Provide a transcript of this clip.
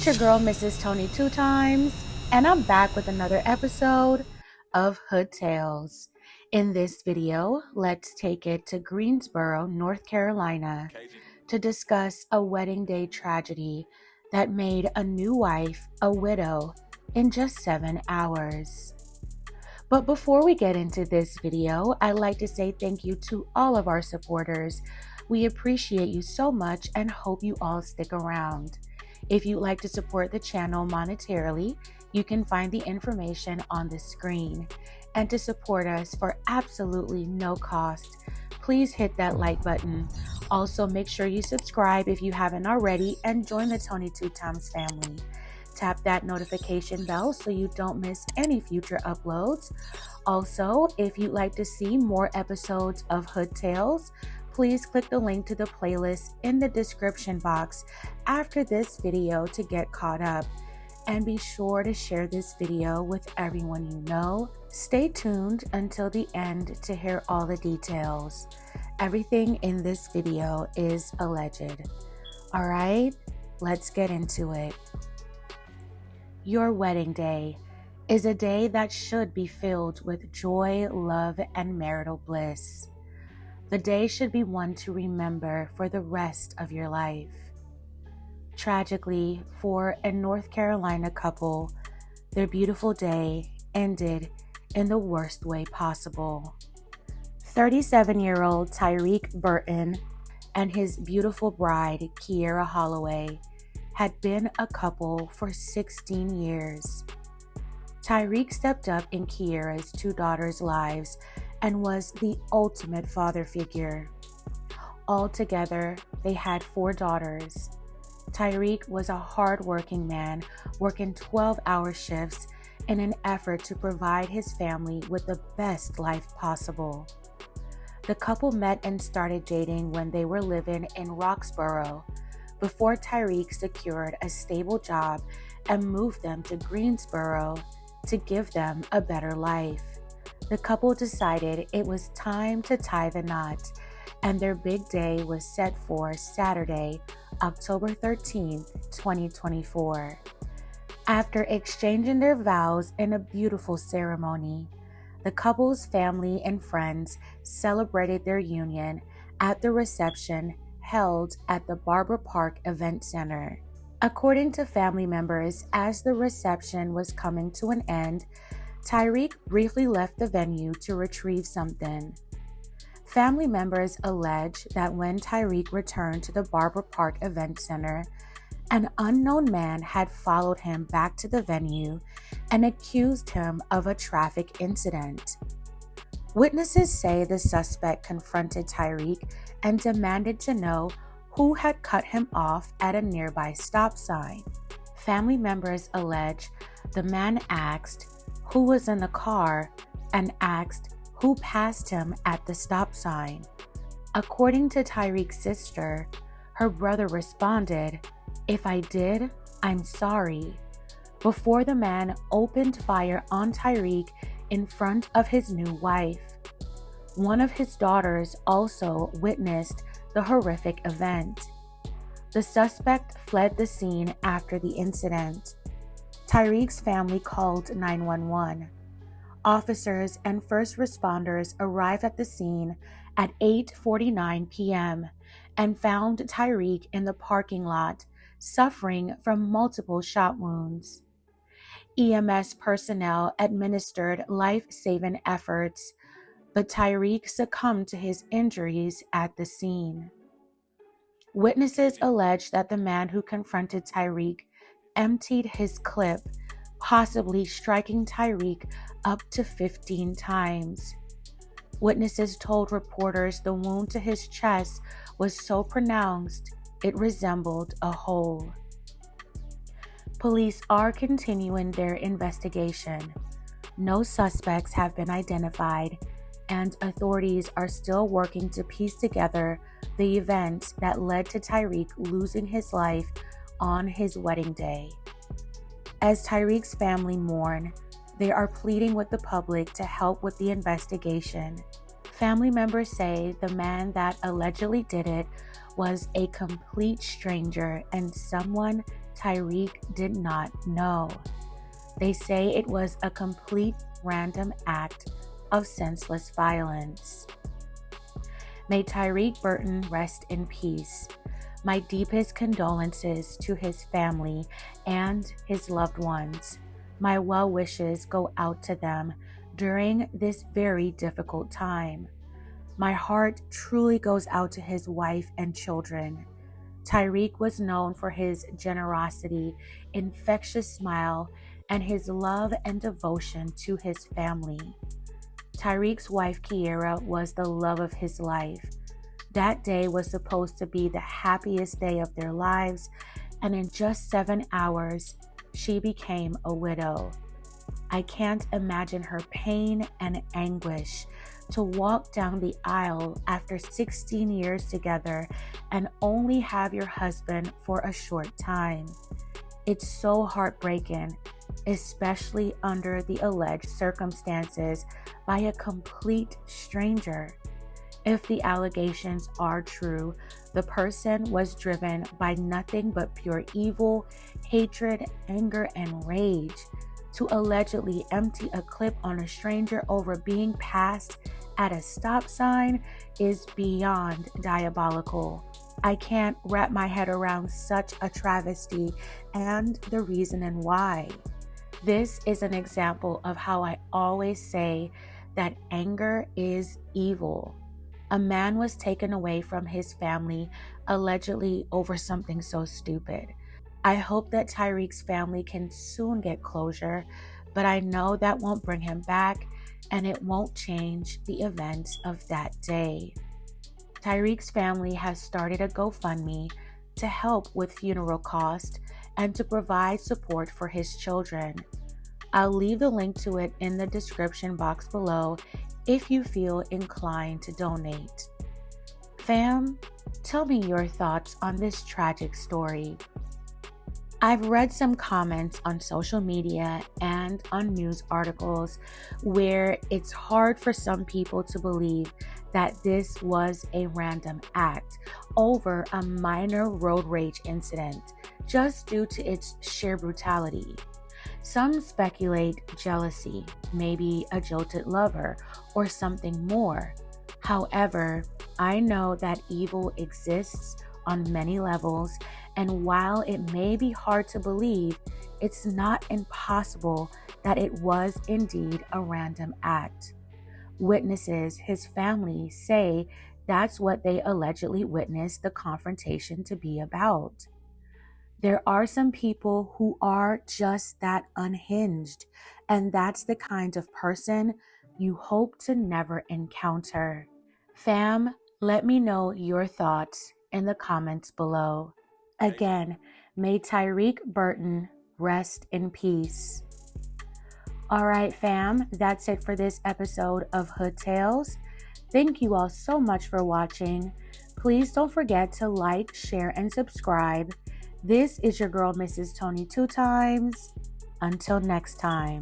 It's your girl, Mrs. Tony Two Times, and I'm back with another episode of Hood Tales. In this video, let's take it to Greensboro, North Carolina, to discuss a wedding day tragedy that made a new wife a widow in just 7 hours. But before we get into this video, I'd like to say thank you to all of our supporters. We appreciate you so much and hope you all stick around. If you'd like to support the channel monetarily, you can find the information on the screen. And to support us for absolutely no cost, please hit that like button. Also, make sure you subscribe if you haven't already and join the Tony Two Times family. Tap that notification bell so you don't miss any future uploads. Also, if you'd like to see more episodes of Hood Tales, please click the link to the playlist in the description box after this video to get caught up. And be sure to share this video with everyone you know. Stay tuned until the end to hear all the details. Everything in this video is alleged. Alright, let's get into it. Your wedding day is a day that should be filled with joy, love, and marital bliss. The day should be one to remember for the rest of your life. Tragically, for a North Carolina couple, their beautiful day ended in the worst way possible. 37-year-old Tyreek Burton and his beautiful bride, Kiera Holloway, had been a couple for 16 years. Tyreek stepped up in Kiera's two daughters' lives and was the ultimate father figure. Altogether, they had 4 daughters. Tyreek was a hard-working man, working 12-hour shifts in an effort to provide his family with the best life possible. The couple met and started dating when they were living in Roxborough, before Tyreek secured a stable job and moved them to Greensboro to give them a better life. The couple decided it was time to tie the knot, and their big day was set for Saturday, October 13, 2024. After exchanging their vows in a beautiful ceremony, the couple's family and friends celebrated their union at the reception held at the Barber Park Event Center. According to family members, as the reception was coming to an end, Tyreek briefly left the venue to retrieve something. Family members allege that when Tyreek returned to the Barber Park Event Center, an unknown man had followed him back to the venue and accused him of a traffic incident. Witnesses say the suspect confronted Tyreek and demanded to know who had cut him off at a nearby stop sign. Family members allege the man asked who was in the car and asked who passed him at the stop sign. According to Tyreek's sister, her brother responded, "If I did, I'm sorry," before the man opened fire on Tyreek in front of his new wife. One of his daughters also witnessed the horrific event. The suspect fled the scene after the incident. Tyreek's family called 911. Officers and first responders arrived at the scene at 8:49 p.m. and found Tyreek in the parking lot, suffering from multiple shot wounds. EMS personnel administered life-saving efforts, but Tyreek succumbed to his injuries at the scene. Witnesses allege that the man who confronted Tyreek emptied his clip, possibly striking Tyreek up to 15 times. Witnesses told reporters the wound to his chest was so pronounced it resembled a hole. Police are continuing their investigation. No suspects have been identified, and authorities are still working to piece together the events that led to Tyreek losing his life on his wedding day. As Tyreek's family mourn, they are pleading with the public to help with the investigation. Family members say the man that allegedly did it was a complete stranger and someone Tyreek did not know. They say it was a complete random act of senseless violence. May Tyreek Burton rest in peace. My deepest condolences to his family and his loved ones. My well wishes go out to them during this very difficult time. My heart truly goes out to his wife and children. Tyreek was known for his generosity, infectious smile, and his love and devotion to his family. Tyreek's wife, Kiera, was the love of his life. That day was supposed to be the happiest day of their lives, and in just 7 hours, she became a widow. I can't imagine her pain and anguish to walk down the aisle after 16 years together and only have your husband for a short time. It's so heartbreaking, especially under the alleged circumstances by a complete stranger. If the allegations are true, the person was driven by nothing but pure evil, hatred, anger, and rage. To allegedly empty a clip on a stranger over being passed at a stop sign is beyond diabolical. I can't wrap my head around such a travesty and the reason why. This is an example of how I always say that anger is evil. A man was taken away from his family allegedly over something so stupid. I hope that Tyreek's family can soon get closure, but I know that won't bring him back and it won't change the events of that day. Tyreek's family has started a GoFundMe to help with funeral costs and to provide support for his children. I'll leave the link to it in the description box below if you feel inclined to donate. Fam, tell me your thoughts on this tragic story. I've read some comments on social media and on news articles where it's hard for some people to believe that this was a random act over a minor road rage incident just due to its sheer brutality. Some speculate jealousy, maybe a jilted lover, or something more. However, I know that evil exists on many levels, and while it may be hard to believe, it's not impossible that it was indeed a random act. Witnesses, his family, say that's what they allegedly witnessed the confrontation to be about. There are some people who are just that unhinged, and that's the kind of person you hope to never encounter. Fam, let me know your thoughts in the comments below. Again, may Tyreek Burton rest in peace. All right, fam, that's it for this episode of Hood Tales. Thank you all so much for watching. Please don't forget to like, share, and subscribe. This is your girl, Mrs. Tony 2 times. Until next time.